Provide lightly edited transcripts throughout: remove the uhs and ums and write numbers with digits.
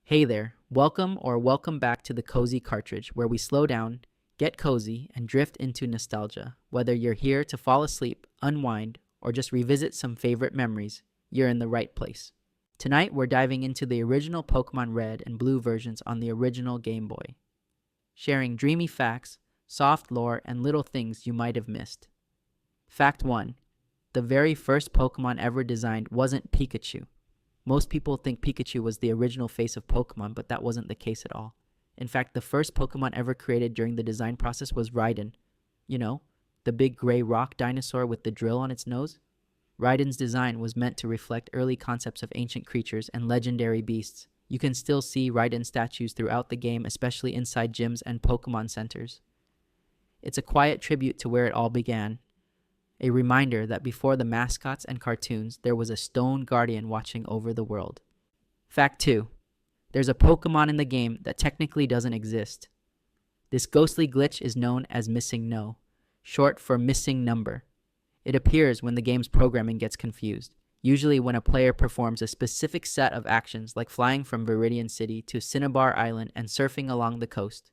Hey there, welcome back to the Cozy Cartridge, where we slow down, get cozy, and drift into nostalgia. Whether you're here to fall asleep, unwind, or just revisit some favorite memories, you're in the right place. Tonight, we're diving into the original Pokemon Red and Blue versions on the original Game Boy, sharing dreamy facts, soft lore, and little things you might have missed. Fact 1. The very first Pokemon ever designed wasn't Pikachu. Most people think Pikachu was the original face of Pokemon, but that wasn't the case at all. In fact, the first Pokemon ever created during the design process was Raiden. You know, the big gray rock dinosaur with the drill on its nose? Raiden's design was meant to reflect early concepts of ancient creatures and legendary beasts. You can still see Raiden statues throughout the game, especially inside gyms and Pokemon centers. It's a quiet tribute to where it all began. A reminder that before the mascots and cartoons, there was a stone guardian watching over the world. Fact 2. There's a Pokemon in the game that technically doesn't exist. This ghostly glitch is known as Missing No, short for missing number. It appears when the game's programming gets confused, usually when a player performs a specific set of actions like flying from Viridian City to Cinnabar Island and surfing along the coast.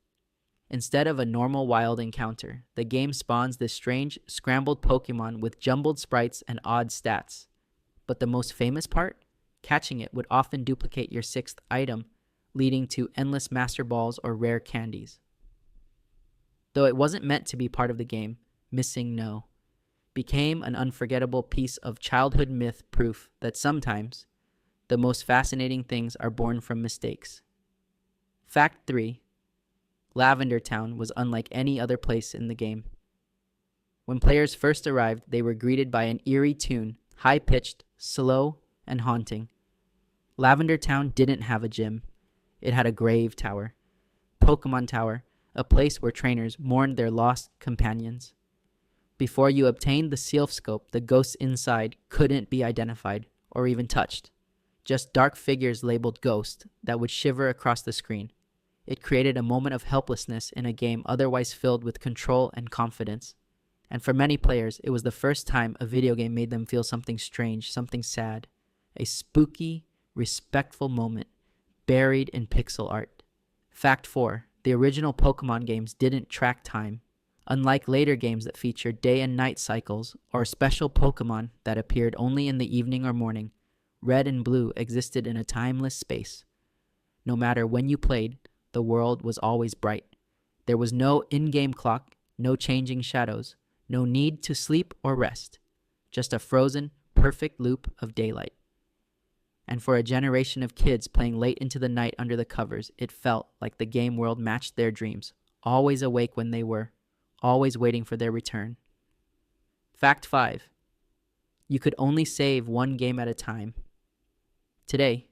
Instead of a normal wild encounter, the game spawns this strange, scrambled Pokemon with jumbled sprites and odd stats. But the most famous part? Catching it would often duplicate your sixth item, leading to endless Master Balls or rare candies. Though it wasn't meant to be part of the game, Missing No became an unforgettable piece of childhood myth proof that sometimes the most fascinating things are born from mistakes. Fact 3. Lavender Town was unlike any other place in the game. When players first arrived, they were greeted by an eerie tune, high-pitched, slow, and haunting. Lavender Town didn't have a gym. It had a grave tower, Pokemon Tower, a place where trainers mourned their lost companions. Before you obtained the Seal Scope, the ghosts inside couldn't be identified or even touched. Just dark figures labeled Ghost that would shiver across the screen. It created a moment of helplessness in a game otherwise filled with control and confidence. And for many players, it was the first time a video game made them feel something strange, something sad. A spooky, respectful moment buried in pixel art. Fact 4. The original Pokemon games didn't track time. Unlike later games that featured day and night cycles or special Pokemon that appeared only in the evening or morning, Red and Blue existed in a timeless space. No matter when you played, the world was always bright. There was no in-game clock, no changing shadows, no need to sleep or rest. Just a frozen, perfect loop of daylight. And for a generation of kids playing late into the night under the covers, it felt like the game world matched their dreams, always awake when they were, always waiting for their return. Fact 5. You could only save one game at a time. Today,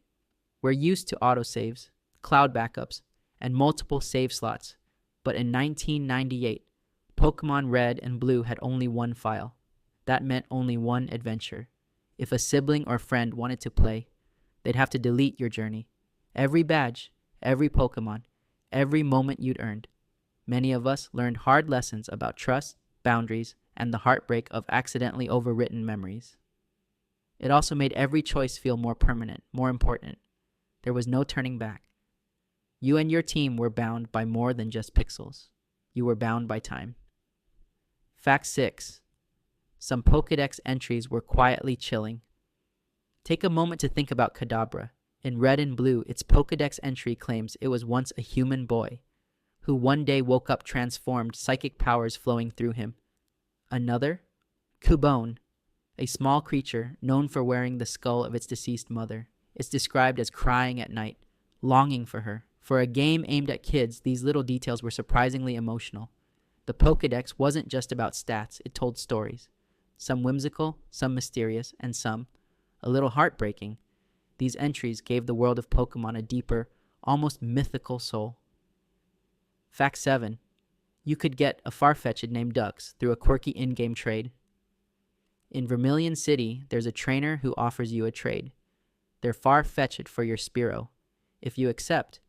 we're used to autosaves, cloud backups, and multiple save slots, but in 1998, Pokemon Red and Blue had only one file. That meant only one adventure. If a sibling or friend wanted to play, they'd have to delete your journey. Every badge, every Pokemon, every moment you'd earned. Many of us learned hard lessons about trust, boundaries, and the heartbreak of accidentally overwritten memories. It also made every choice feel more permanent, more important. There was no turning back. You and your team were bound by more than just pixels. You were bound by time. Fact 6. Some Pokédex entries were quietly chilling. Take a moment to think about Kadabra. In Red and Blue, its Pokédex entry claims it was once a human boy, who one day woke up transformed, psychic powers flowing through him. Another? Cubone, a small creature known for wearing the skull of its deceased mother. It's described as crying at night, longing for her. For a game aimed at kids, these little details were surprisingly emotional. The Pokédex wasn't just about stats, it told stories. Some whimsical, some mysterious, and some a little heartbreaking. These entries gave the world of Pokemon a deeper, almost mythical soul. Fact 7. You could get a Farfetch'd named Dux through a quirky in-game trade. In Vermilion City, there's a trainer who offers you a trade. They're Farfetch'd for your Spearow. If you accept,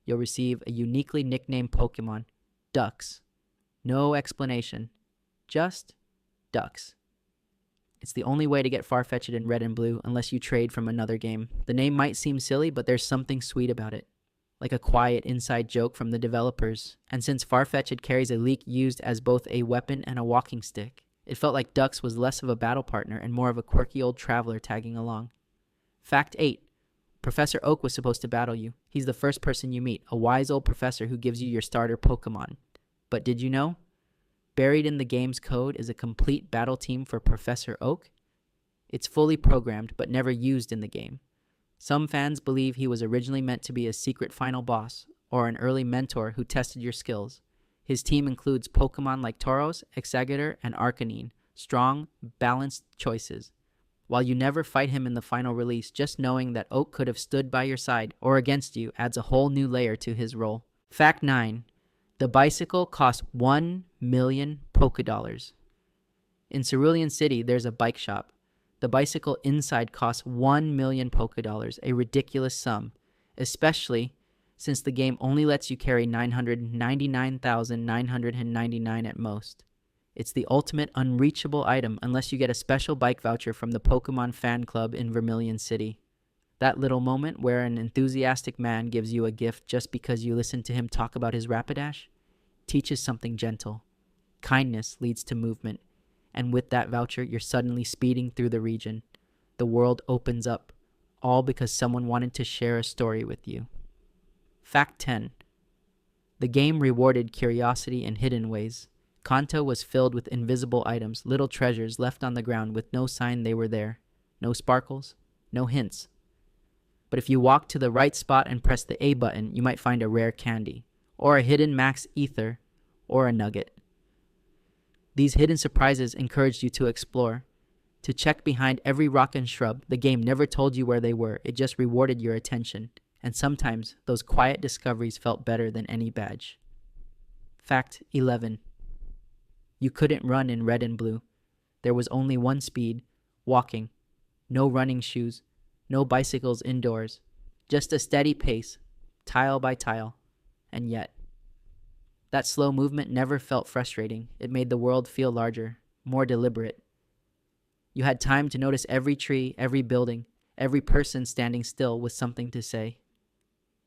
you'll receive a uniquely nicknamed Pokemon, Dux. No explanation, just Dux. It's the only way to get Farfetch'd in Red and Blue unless you trade from another game. The name might seem silly, but there's something sweet about it. like a quiet inside joke from the developers. And since Farfetch'd carries a leek used as both a weapon and a walking stick, it felt like Dux was less of a battle partner and more of a quirky old traveler tagging along. Fact 8. Professor Oak was supposed to battle you. He's the first person you meet, a wise old professor who gives you your starter Pokemon. But did you know? Buried in the game's code is a complete battle team for Professor Oak. It's fully programmed but never used in the game. Some fans believe he was originally meant to be a secret final boss or an early mentor who tested your skills. His team includes Pokemon like Tauros, Exeggutor, and Arcanine, strong, balanced choices. While you never fight him in the final release, just knowing that Oak could have stood by your side or against you adds a whole new layer to his role. Fact 9. The bicycle costs 1 million Pokédollars. In Cerulean City, there's a bike shop. The bicycle inside costs 1 million Pokédollars, a ridiculous sum, especially since the game only lets you carry 999,999 at most. It's the ultimate unreachable item unless you get a special bike voucher from the Pokemon fan club in Vermilion City. That little moment where an enthusiastic man gives you a gift just because you listen to him talk about his Rapidash teaches something gentle. Kindness leads to movement, and with that voucher, you're suddenly speeding through the region. The world opens up, all because someone wanted to share a story with you. Fact 10. The game rewarded curiosity in hidden ways. Kanto was filled with invisible items, little treasures left on the ground with no sign they were there. No sparkles, no hints. But if you walk to the right spot and press the A button, you might find a rare candy, or a hidden max ether, or a nugget. These hidden surprises encouraged you to explore, to check behind every rock and shrub. The game never told you where they were, it just rewarded your attention. And sometimes those quiet discoveries felt better than any badge. Fact 11. You couldn't run in red and blue. There was only one speed, walking. No running shoes, no bicycles indoors. Just a steady pace, tile by tile. And yet, that slow movement never felt frustrating. It made the world feel larger, more deliberate. You had time to notice every tree, every building, every person standing still with something to say.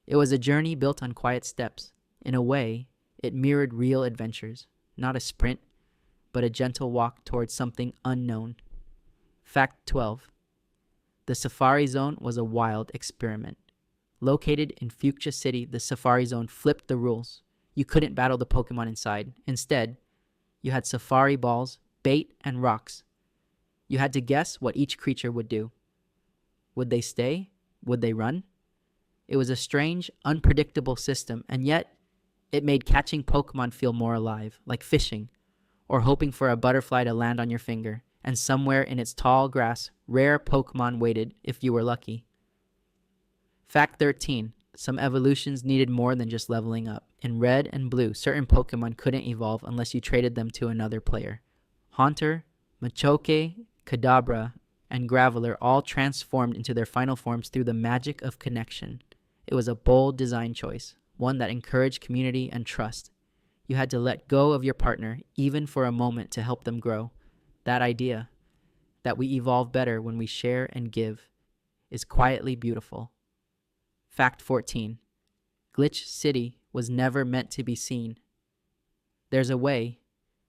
It was a journey built on quiet steps. In a way, it mirrored real adventures, not a sprint, but a gentle walk towards something unknown. Fact 12. The Safari Zone was a wild experiment. Located in Fuchsia City, the Safari Zone flipped the rules. You couldn't battle the Pokemon inside. Instead, you had Safari balls, bait, and rocks. You had to guess what each creature would do. Would they stay? Would they run? It was a strange, unpredictable system, and yet it made catching Pokemon feel more alive, like fishing, or hoping for a butterfly to land on your finger, and somewhere in its tall grass, rare Pokemon waited if you were lucky. Fact 13. Some evolutions needed more than just leveling up. In Red and Blue, certain Pokemon couldn't evolve unless you traded them to another player. Haunter, Machoke, Kadabra, and Graveler all transformed into their final forms through the magic of connection. It was a bold design choice, one that encouraged community and trust. You had to let go of your partner, even for a moment, to help them grow. That idea, that we evolve better when we share and give, is quietly beautiful. Fact 14. Glitch City was never meant to be seen. There's a way,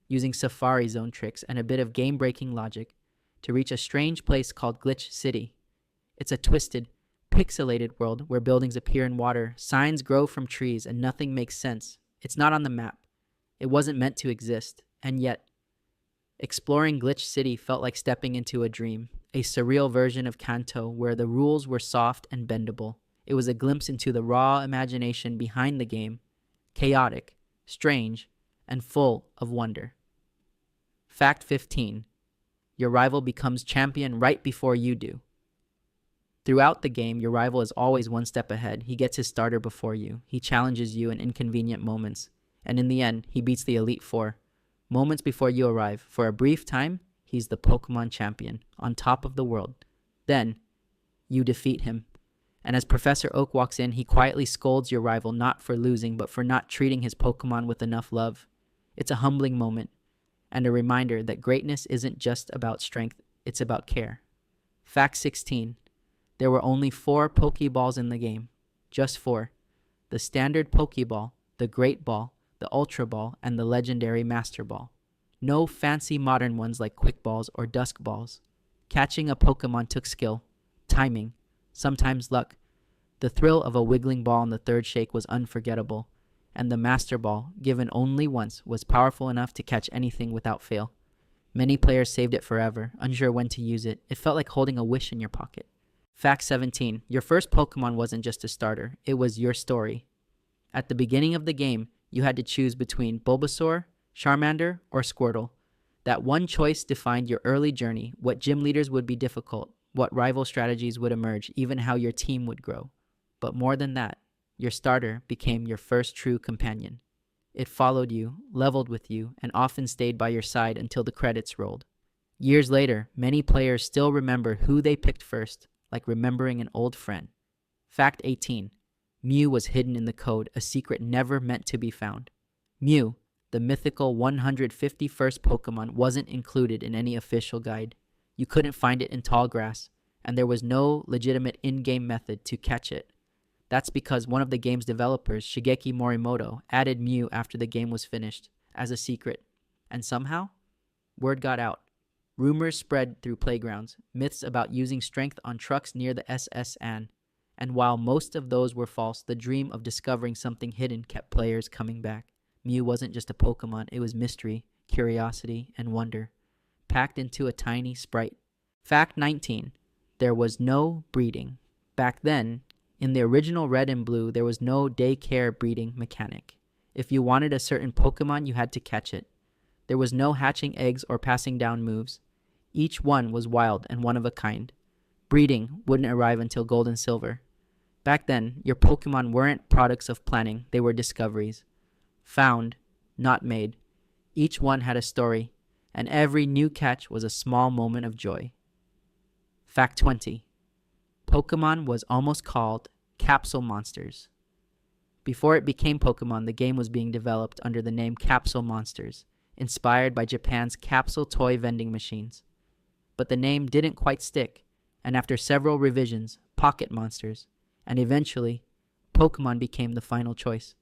using Safari Zone tricks and a bit of game-breaking logic, to reach a strange place called Glitch City. It's a twisted, pixelated world where buildings appear in water, signs grow from trees, and nothing makes sense. It's not on the map. It wasn't meant to exist, and yet, exploring Glitch City felt like stepping into a dream, a surreal version of Kanto where the rules were soft and bendable. It was a glimpse into the raw imagination behind the game, chaotic, strange, and full of wonder. Fact 15. Your rival becomes champion right before you do. Throughout the game, your rival is always one step ahead. He gets his starter before you. He challenges you in inconvenient moments. And in the end, he beats the Elite Four. Moments before you arrive, for a brief time, he's the Pokemon champion, on top of the world. Then, you defeat him. And as Professor Oak walks in, he quietly scolds your rival not for losing, but for not treating his Pokemon with enough love. It's a humbling moment, and a reminder that greatness isn't just about strength, it's about care. Fact 16. There were only 4 Pokeballs in the game. Just 4. the standard Pokeball, the Great Ball, the Ultra Ball, and the legendary Master Ball. No fancy modern ones like Quick Balls or Dusk Balls. Catching a Pokemon took skill, timing, sometimes luck. The thrill of a wiggling ball in the third shake was unforgettable, and the Master Ball, given only once, was powerful enough to catch anything without fail. Many players saved it forever, unsure when to use it. It felt like holding a wish in your pocket. Fact 17. Your first Pokemon wasn't just a starter, it was your story. At the beginning of the game, you had to choose between Bulbasaur, Charmander, or Squirtle. That one choice defined your early journey, what gym leaders would be difficult, what rival strategies would emerge, even how your team would grow. But more than that, your starter became your first true companion. It followed you, leveled with you, and often stayed by your side until the credits rolled. Years later, many players still remember who they picked first, like remembering an old friend. Fact 18. Mew was hidden in the code, a secret never meant to be found. Mew, the mythical 151st Pokemon, wasn't included in any official guide. You couldn't find it in tall grass, and there was no legitimate in-game method to catch it. That's because one of the game's developers, Shigeki Morimoto, added Mew after the game was finished, as a secret. And somehow, word got out. Rumors spread through playgrounds, myths about using strength on trucks near the SS Anne. And while most of those were false, the dream of discovering something hidden kept players coming back. Mew wasn't just a Pokemon, it was mystery, curiosity, and wonder, packed into a tiny sprite. Fact 19. There was no breeding. Back then, in the original Red and Blue, there was no daycare breeding mechanic. If you wanted a certain Pokemon, you had to catch it. There was no hatching eggs or passing down moves. Each one was wild and one of a kind. Breeding wouldn't arrive until Gold and Silver. Back then, your Pokemon weren't products of planning, they were discoveries. Found, not made. Each one had a story, and every new catch was a small moment of joy. Fact 20. Pokemon was almost called Capsule Monsters. Before it became Pokemon, the game was being developed under the name Capsule Monsters, inspired by Japan's capsule toy vending machines. But the name didn't quite stick, and after several revisions, Pocket Monsters, and eventually, Pokemon became the final choice.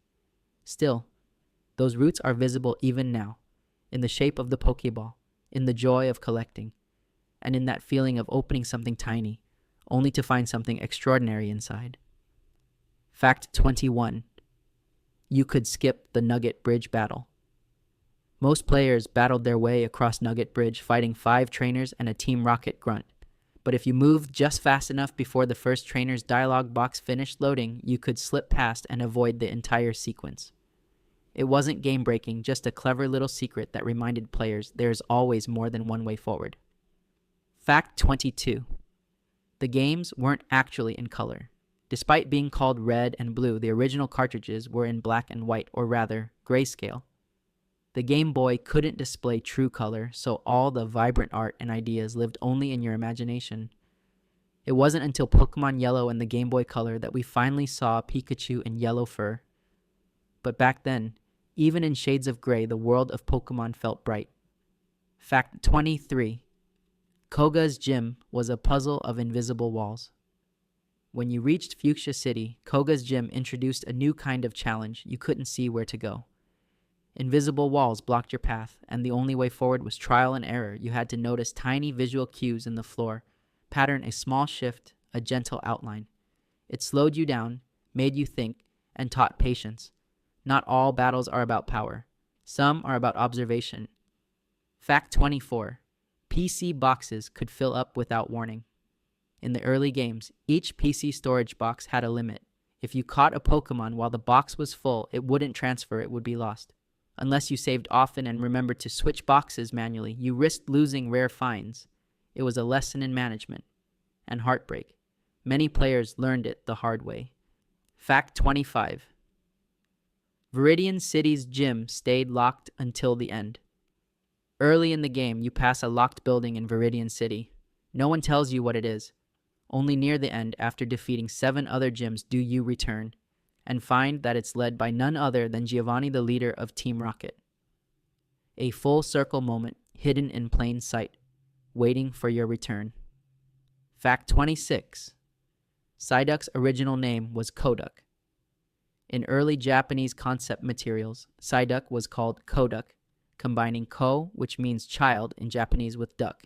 Still, those roots are visible even now, in the shape of the Pokeball, in the joy of collecting, and in that feeling of opening something tiny, only to find something extraordinary inside. Fact 21. You could skip the Nugget Bridge battle. Most players battled their way across Nugget Bridge fighting 5 trainers and a Team Rocket grunt. But if you moved just fast enough before the first trainer's dialogue box finished loading, you could slip past and avoid the entire sequence. It wasn't game-breaking, just a clever little secret that reminded players there's always more than one way forward. Fact 22. The games weren't actually in color. Despite being called Red and Blue, the original cartridges were in black and white, or rather, grayscale. The Game Boy couldn't display true color, so all the vibrant art and ideas lived only in your imagination. It wasn't until Pokemon Yellow and the Game Boy Color that we finally saw Pikachu in yellow fur. But back then, even in shades of gray, the world of Pokemon felt bright. Fact 23. Koga's gym was a puzzle of invisible walls. When you reached Fuchsia City, Koga's gym introduced a new kind of challenge. You couldn't see where to go. Invisible walls blocked your path, and the only way forward was trial and error. You had to notice tiny visual cues in the floor, pattern a small shift, a gentle outline. It slowed you down, made you think, and taught patience. Not all battles are about power. Some are about observation. Fact 24. PC boxes could fill up without warning. In the early games, each PC storage box had a limit. If you caught a Pokemon while the box was full, it wouldn't transfer, it would be lost. Unless you saved often and remembered to switch boxes manually, you risked losing rare finds. It was a lesson in management and heartbreak. Many players learned it the hard way. Fact 25. Viridian City's gym stayed locked until the end. Early in the game, you pass a locked building in Viridian City. No one tells you what it is. Only near the end, after defeating 7 other gyms, do you return, and find that it's led by none other than Giovanni, the leader of Team Rocket. A full circle moment hidden in plain sight, waiting for your return. Fact 26. Psyduck's original name was Koduck. In early Japanese concept materials, Psyduck was called Koduck, combining ko, which means child in Japanese, with duck.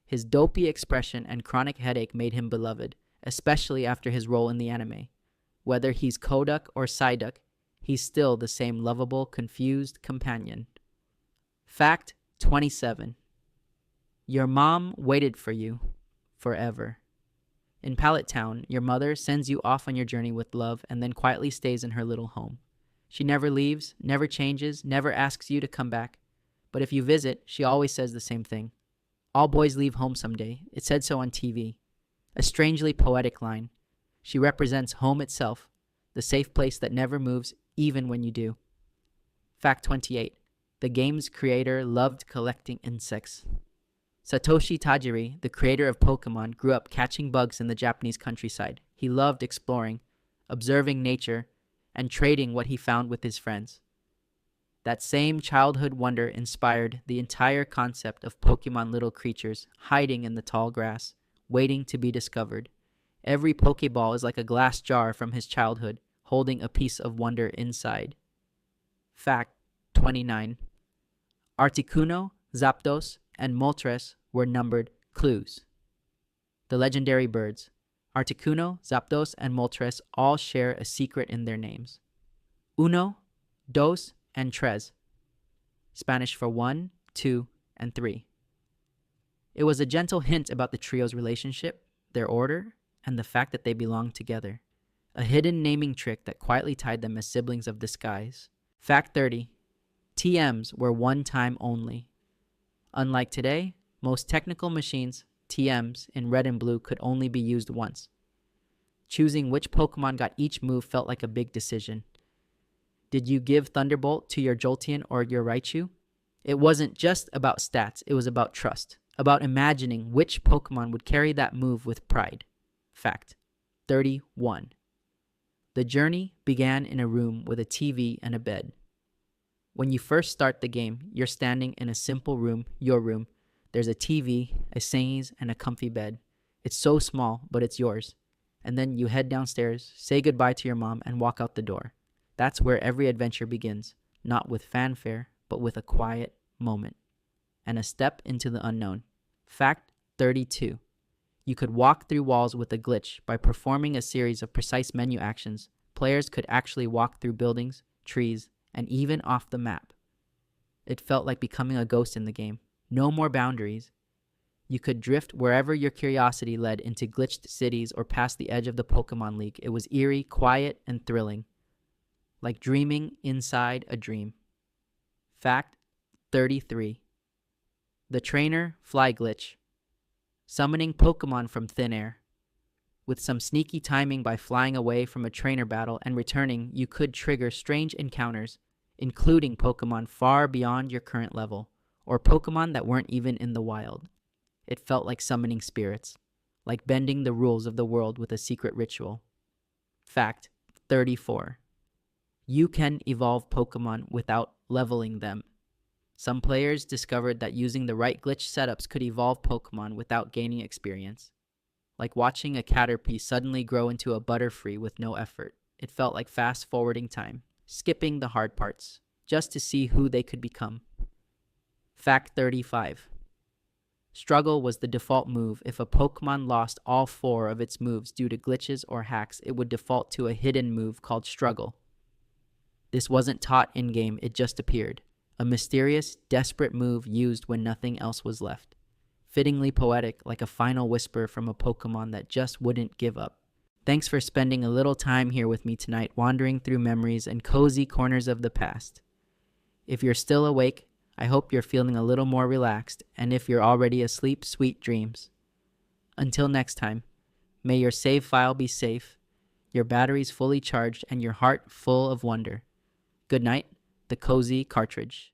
His dopey expression and chronic headache made him beloved, especially after his role in the anime. Whether he's Koduck or Psyduck, he's still the same lovable, confused companion. Fact 27. Your mom waited for you forever. In Pallet Town, your mother sends you off on your journey with love and then quietly stays in her little home. She never leaves, never changes, never asks you to come back. But if you visit, she always says the same thing. All boys leave home someday. It said so on TV. A strangely poetic line. She represents home itself, the safe place that never moves even when you do. Fact 28. The game's creator loved collecting insects. Satoshi Tajiri, the creator of Pokemon, grew up catching bugs in the Japanese countryside. He loved exploring, observing nature, and trading what he found with his friends. That same childhood wonder inspired the entire concept of Pokemon little creatures hiding in the tall grass, waiting to be discovered. Every Pokeball is like a glass jar from his childhood, holding a piece of wonder inside. Fact 29. Articuno, Zapdos, and Moltres were numbered clues. The legendary birds, Articuno, Zapdos, and Moltres all share a secret in their names. Uno, dos, and tres, Spanish for 1, 2, and 3. It was a gentle hint about the trio's relationship, their order, and the fact that they belonged together. A hidden naming trick that quietly tied them as siblings of disguise. Fact 30. TMs were one time only. Unlike today, most technical machines, TMs in red and blue, could only be used once. Choosing which Pokemon got each move felt like a big decision. Did you give Thunderbolt to your Jolteon or your Raichu? It wasn't just about stats, it was about trust, about imagining which Pokemon would carry that move with pride. Fact 31. The journey began in a room with a TV and a bed. When you first start the game, you're standing in a simple room, your room. There's a TV, a singies, and a comfy bed. It's so small, but it's yours. And then you head downstairs, say goodbye to your mom, and walk out the door. That's where every adventure begins, not with fanfare, but with a quiet moment and a step into the unknown. Fact 32. You could walk through walls with a glitch. By performing a series of precise menu actions, players could actually walk through buildings, trees, and even off the map. It felt like becoming a ghost in the game. No more boundaries. You could drift wherever your curiosity led, into glitched cities or past the edge of the Pokemon League. It was eerie, quiet, and thrilling, like dreaming inside a dream. Fact 33. The trainer fly glitch. Summoning Pokemon from thin air. With some sneaky timing, by flying away from a trainer battle and returning, you could trigger strange encounters, including Pokemon far beyond your current level, or Pokemon that weren't even in the wild. It felt like summoning spirits, like bending the rules of the world with a secret ritual. Fact 34. You can evolve Pokemon without leveling them. Some players discovered that using the right glitch setups could evolve Pokemon without gaining experience. Like watching a Caterpie suddenly grow into a Butterfree with no effort. It felt like fast-forwarding time, skipping the hard parts, just to see who they could become. Fact 35. Struggle was the default move. If a Pokemon lost all 4 of its moves due to glitches or hacks, it would default to a hidden move called Struggle. This wasn't taught in-game, it just appeared. A mysterious, desperate move used when nothing else was left. Fittingly poetic, like a final whisper from a Pokemon that just wouldn't give up. Thanks for spending a little time here with me tonight, wandering through memories and cozy corners of the past. If you're still awake, I hope you're feeling a little more relaxed, and if you're already asleep, sweet dreams. Until next time, may your save file be safe, your batteries fully charged, and your heart full of wonder. Good night, the Cozy Cartridge.